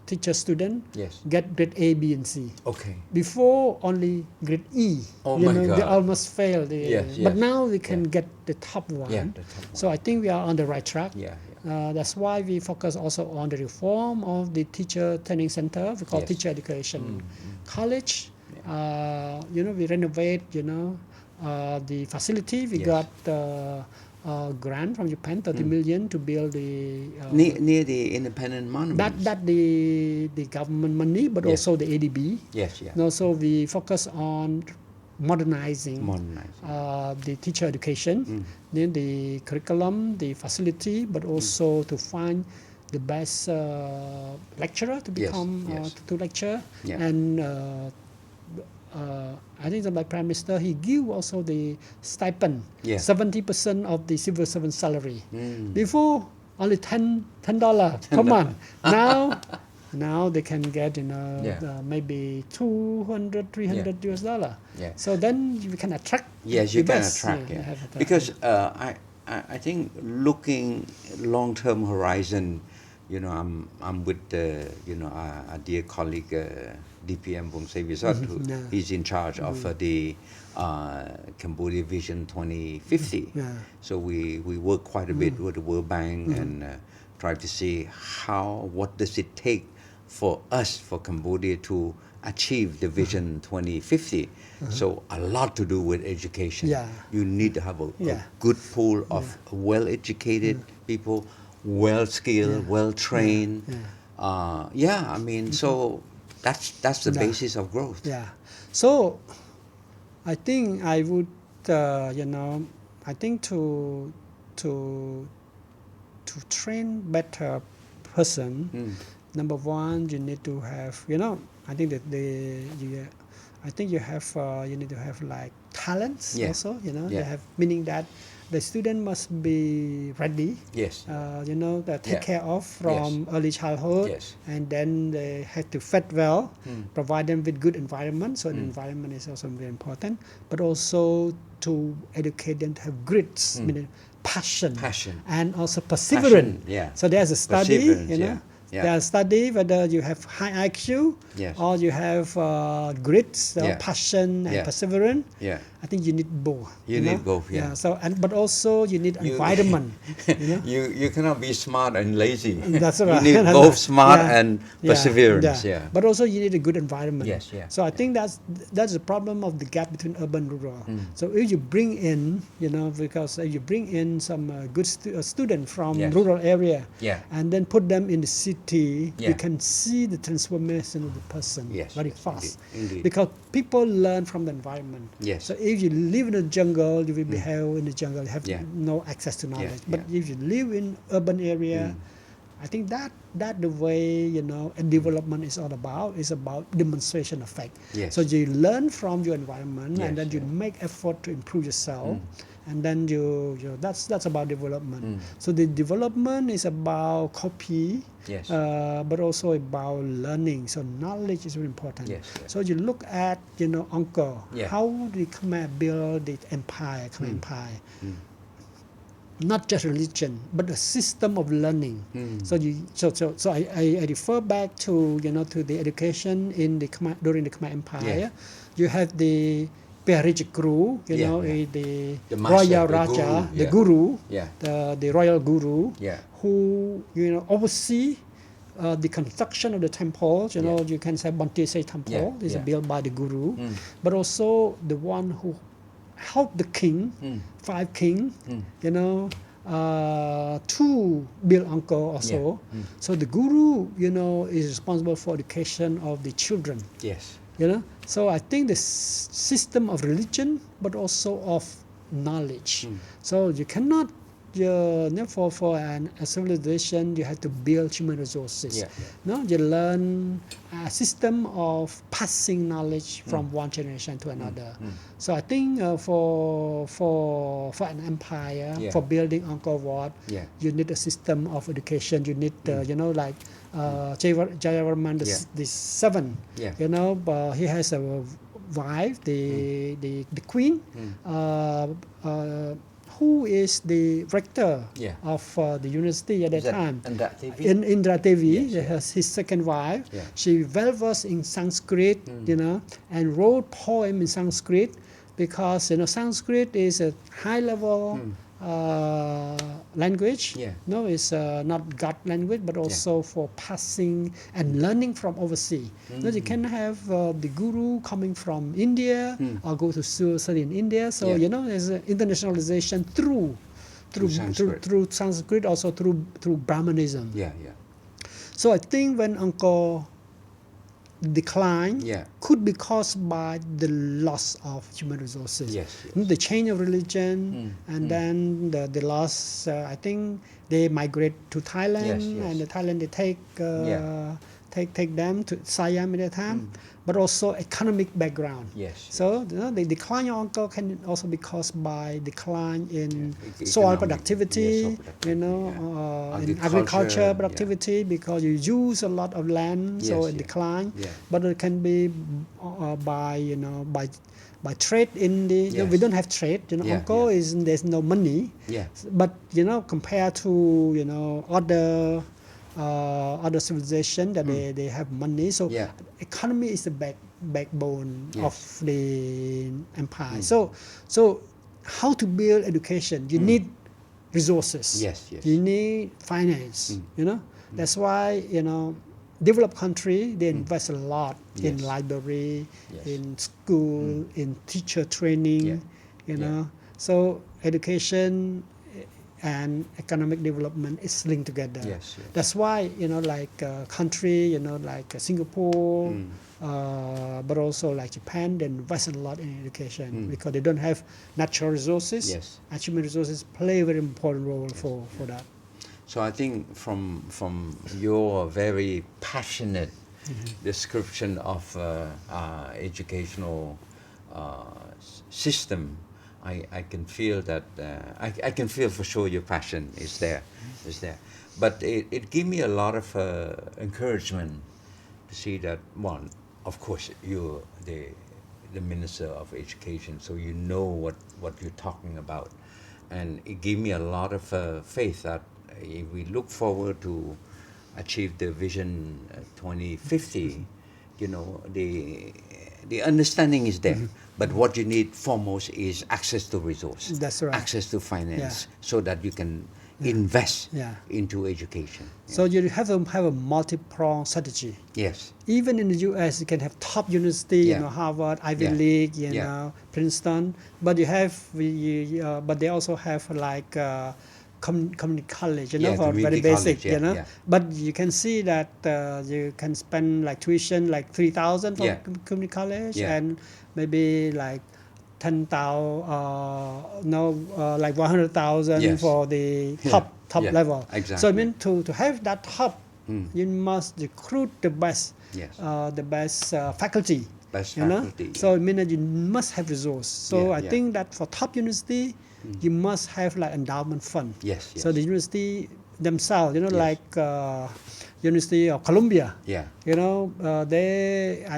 teacher student Yes. get grade A, B, and C. Okay. Before only grade E. Oh you my know, God. they almost failed. Yes, But yes. now we can Yeah. get the top one. Yeah, the top one. So I think we are on the right track. Yeah. That's why we focus also on the reform of the teacher training center. We call Yes. teacher education college. You know, we renovate. You know, the facility. We Yes. got grant from Japan, 30 million to build the. Near the independent monuments. That the government money, but Yes. also the ADB. Yes, yeah. And also we focus on modernizing the teacher education, then the curriculum, the facility, but also to find the best lecturer to become to lecture. Yeah. And I think that my prime minister, he give also the stipend, 70% of the civil servant salary. Before only $10 per month. Now they can get, you know, maybe $200, $300 US dollar. Yeah. So then we can attract. Yes, you can attract. Yeah, because I think looking long-term horizon, you know, I'm with you know our dear colleague DPM Bung Sevisot, who he's in charge of the Cambodia Vision 2050. So we work quite a bit with the World Bank and try to see what does it take for us, for Cambodia to achieve the Vision 2050. So a lot to do with education. You need to have a good pool of well-educated people, well-skilled, well-trained. I mean, so that's the basis of growth. So I think I would, you know, I think to train better person, number one, you need to have, you know, I think that you have you need to have like talents also, you know, you have, meaning that the student must be ready, you know, take care of from early childhood, and then they have to fed well, provide them with good environment. So the environment is also very important, but also to educate them to have grits, meaning passion, and also perseverance. So there's a study, you know. There's a study whether you have high IQ or you have grit, passion, and perseverance. I think you need both. You need both, So but also you need environment. You know? you cannot be smart and lazy. That's right. You need both smart and perseverance. But also you need a good environment. So I think that's the problem of the gap between urban and rural. So if you bring in, you know, because if you bring in some good student from rural area, and then put them in the city, you can see the transformation of the person very fast. Indeed. Because people learn from the environment. So if you live in the jungle, you will behave in the jungle, you have no access to knowledge. But if you live in urban area, I think that the way, you know, and development is all about, is about demonstration effect. So you learn from your environment, and then you make effort to improve yourself. And then you that's about development. So the development is about copy, but also about learning. So knowledge is very important. So you look at, you know, Angkor, how the Khmer build the empire, Khmer empire. Not just religion, but a system of learning. So I refer back to, you know, to the education in the Khmer, during the Khmer Empire. You have the Perij Guru, you know, the royal Raja, the Guru, the royal Guru, who, you know, oversee the construction of the temple. You know, you can say Banti Say temple is built by the Guru, but also the one who helped the king, 5 king, you know, to build Angkor also. So the Guru, you know, is responsible for education of the children. You know, so I think the system of religion, but also of knowledge. So you cannot, for a civilization, you have to build human resources. No, you learn a system of passing knowledge from one generation to another. So I think for an empire, for building Angkor Wat, you need a system of education. You need, you know, like Jayavarman the 7th. You know, he has a wife, the queen, who is the rector of the university at that time. Indra Devi, his second wife. She well versed in Sanskrit, and wrote poem in Sanskrit because Sanskrit is a high level language. No, it's not God language, but also for passing and learning from overseas. You can have the guru coming from India or go to study in India. So there's internationalization through Sanskrit, also through Brahmanism. So I think when Angkor decline could be caused by the loss of human resources, the change of religion, and then the loss. I think they migrate to Thailand, and the Thailand they take them to Siam at that time, but also economic background. So the decline of Angkor can also be caused by decline in soil productivity, in agriculture productivity, because you use a lot of land, so it decline. But it can be by trade in the we don't have trade. Angkor is there's no money. But compared to other civilization that they have money. So economy is the backbone of the empire. So how to build education? You need resources. You need finance. That's why developed country they invest a lot in library, in school, in teacher training. So education and economic development is linked together. That's why like country like Singapore, but also like Japan, they invest a lot in education because they don't have natural resources. And human resources play a very important role for that. So I think from your very passionate description of educational system, I can feel that I can feel for sure your passion is there. But it gave me a lot of encouragement to see that, one, of course you're the Minister of Education, so you know what you're talking about, and it gave me a lot of faith that if we look forward to achieve the Vision 2050, the understanding is there. But what you need foremost is access to resource, That's right. access to finance, so that you can invest into education. So you have to have a multi-pronged strategy. Even in the U.S., you can have top university, Harvard, Ivy League, Princeton, but but they also have like community college, for very basic, But you can see that you can spend like tuition like 3,000 for community college, and maybe like 10,000, like 100,000 for the top level. So I mean to have that top, you must recruit the best, faculty. So it means that you must have resource. So I think that for top university, you must have like endowment fund. So the university themselves, like University of Columbia, I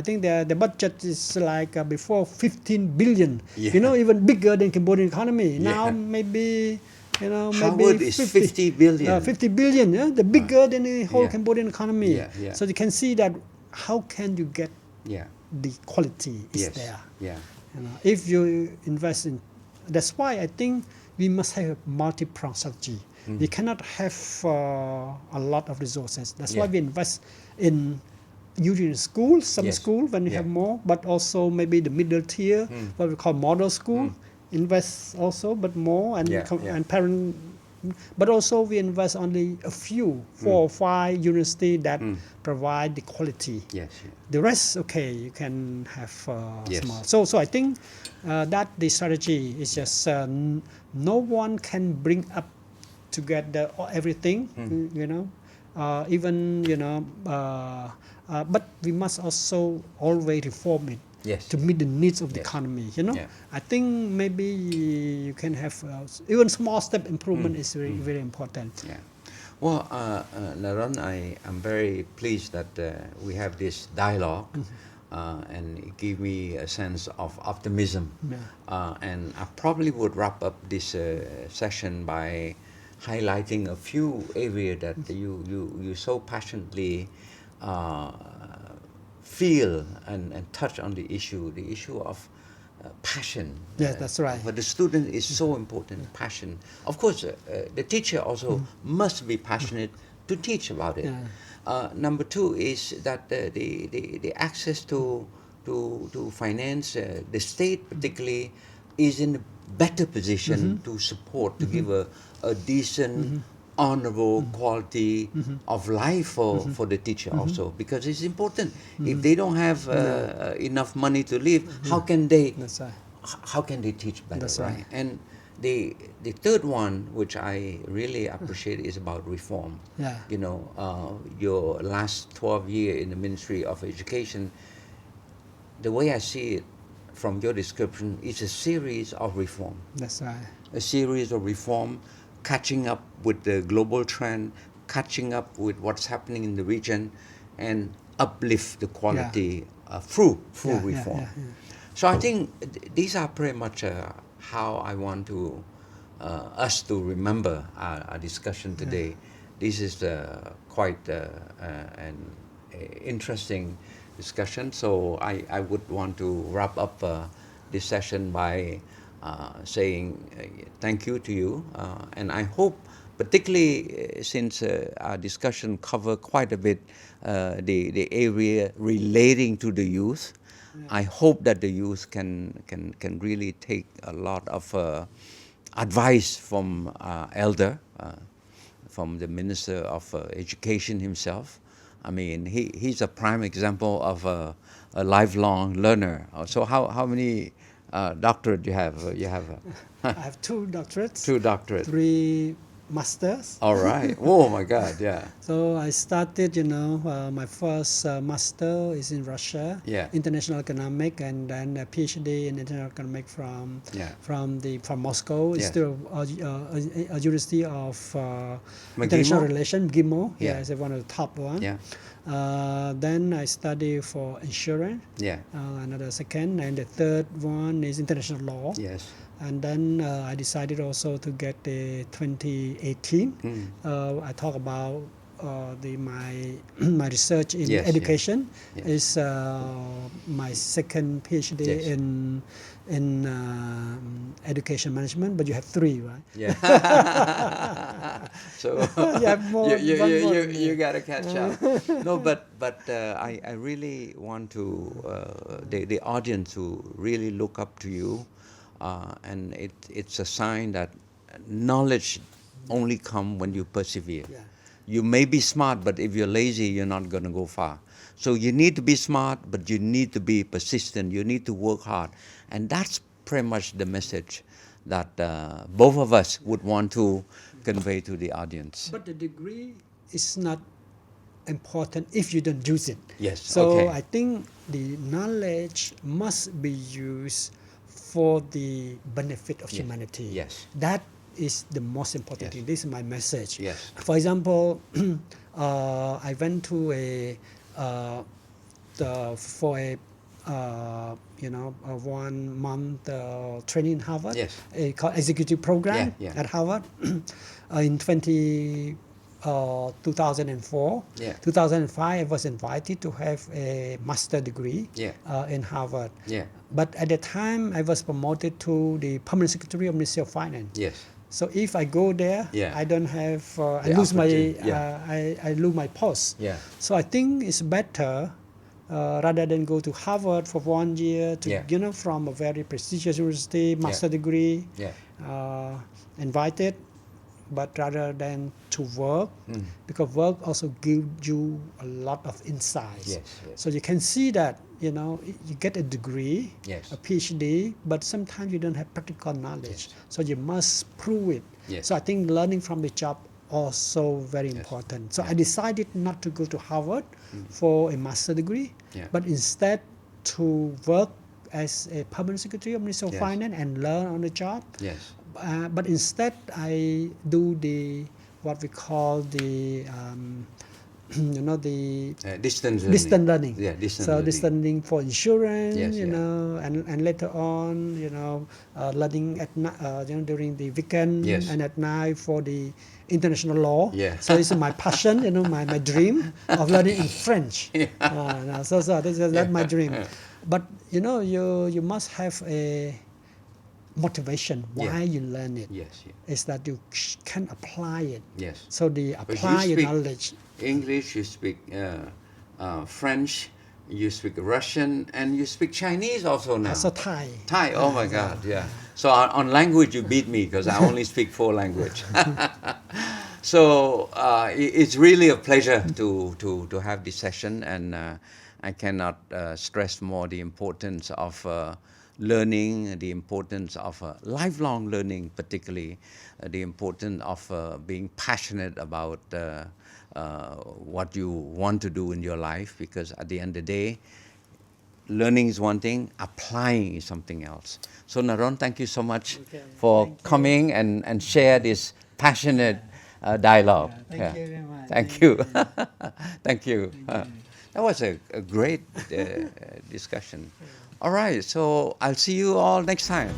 think the budget is like before 15 billion, even bigger than Cambodian economy. Now maybe Harvard is 50 billion. 50 billion, the bigger than the whole Cambodian economy. So you can see that how can you get the quality is there. If you invest in, that's why I think we must have a multi-pronged strategy. We cannot have a lot of resources. That's why we invest in usually schools, some school when we have more, but also maybe the middle tier, what we call model school, invest also, but more, and parent. But also we invest only a few, 4 or 5 universities that provide the quality. The rest, okay, you can have small. So I think that the strategy is just no one can bring up together everything, but we must also always reform it to meet the needs of the economy. I think maybe you can have even small step improvement is very, very important. Well, Naron, I am very pleased that we have this dialogue and it gave me a sense of optimism. Yeah. And I probably would wrap up this session by highlighting a few areas that you so passionately feel and touch on the issue of passion. Yes, that's right. For the student is so important, passion. Of course, the teacher also must be passionate to teach about it. Yeah. Number two is that the access to finance, the state particularly is in a better position to support, to give a decent, honorable quality of life for the teacher also, because it's important. If they don't have enough money to live, how can they That's right. how can they teach better, That's right? right. And the third one, which I really appreciate, is about reform. Yeah. You know, your last 12 years in the Ministry of Education, the way I see it from your description, is a series of reform. That's right. A series of reform, catching up with the global trend, catching up with what's happening in the region, and uplift the quality through Yeah, reform. yeah. So I think these are pretty much how I want to us to remember our discussion today. This is quite an interesting discussion. So I would want to wrap up this session by saying thank you to you, and I hope, particularly since our discussion covered quite a bit the area relating to the youth. I hope that the youth can really take a lot of advice from elder, from the Minister of Education himself. I mean, he's a prime example of a lifelong learner. So how many doctorate you have? You have I have 2 doctorates. 2 doctorates. 3 masters. All right. Oh my God. Yeah. So I started, my first master is in Russia, Yeah. international economic, and then a PhD in international economic from Moscow, Yeah. still a university of international relations, GIMO. Yeah. It's one of the top one. Yeah. Then I study for insurance. Yeah. Another second, and the third one is international law. Yes. And then I decided also to get a 2018. I talk about my research in Yes, education. yes. Is my second PhD Yes. in education management. But you have 3, right? Yeah. So You have more. one more than me. you gotta catch up. No, but I really want to the audience to really look up to you, and it's a sign that knowledge only come when you persevere. Yeah. You may be smart, but if you're lazy, you're not going to go far. So you need to be smart, but you need to be persistent. You need to work hard. And that's pretty much the message that both of us would want to convey to the audience. But the degree is not important if you don't use it. Yes, So okay. I think the knowledge must be used for the benefit of humanity. Yes. That is the most important Yes. thing. This is my message. Yes. For example, I went to for a 1 month training in Harvard. Yes. Called executive program Yeah, yeah. at Harvard in 2004. Yeah. 2005, I was invited to have a master degree in Harvard. Yeah. But at the time, I was promoted to the permanent secretary of Ministry of Finance. Yes. So if I go there, Yeah. I don't have, I The lose my, opportunity, yeah. I lose my post. Yeah. So I think it's better rather than go to Harvard for 1 year to, from a very prestigious university, master degree, invited, but rather than to work, because work also gives you a lot of insights. Yes, yes. So you can see that, you get a degree, Yes. a PhD, but sometimes you don't have practical knowledge. Yes. So you must prove it. Yes. So I think learning from the job also very important. So I decided not to go to Harvard for a master degree, but instead to work as a permanent secretary of Ministry of Finance and learn on the job. Yes. But instead I do what we call the you know, the distance learning. Yeah, distance so learning. distance learning for insurance, Yes, you yeah. know, and later on, you know, learning at you know, during the weekend Yes. and at night for the international law. Yeah. So it's my passion, you know, my dream of learning in French. Yeah. So that's my dream. Yeah. But you know, you must have a motivation why you learn it. Yes, yeah. Is that you can apply it. Yes. So the But apply you your speak knowledge. English, you speak French, you speak Russian, and you speak Chinese also now. Also Thai. Thai, oh my God, yeah. So on language you beat me because I only speak 4 languages. So it's really a pleasure to have this session, and I cannot stress more the importance of learning, the importance of lifelong learning, particularly the importance of being passionate about what you want to do in your life, because at the end of the day, learning is one thing, applying is something else. So Naron, thank you so much for coming and share this passionate dialogue. Thank you very much. Thank you. Thank you. That was a great discussion. All right, so I'll see you all next time.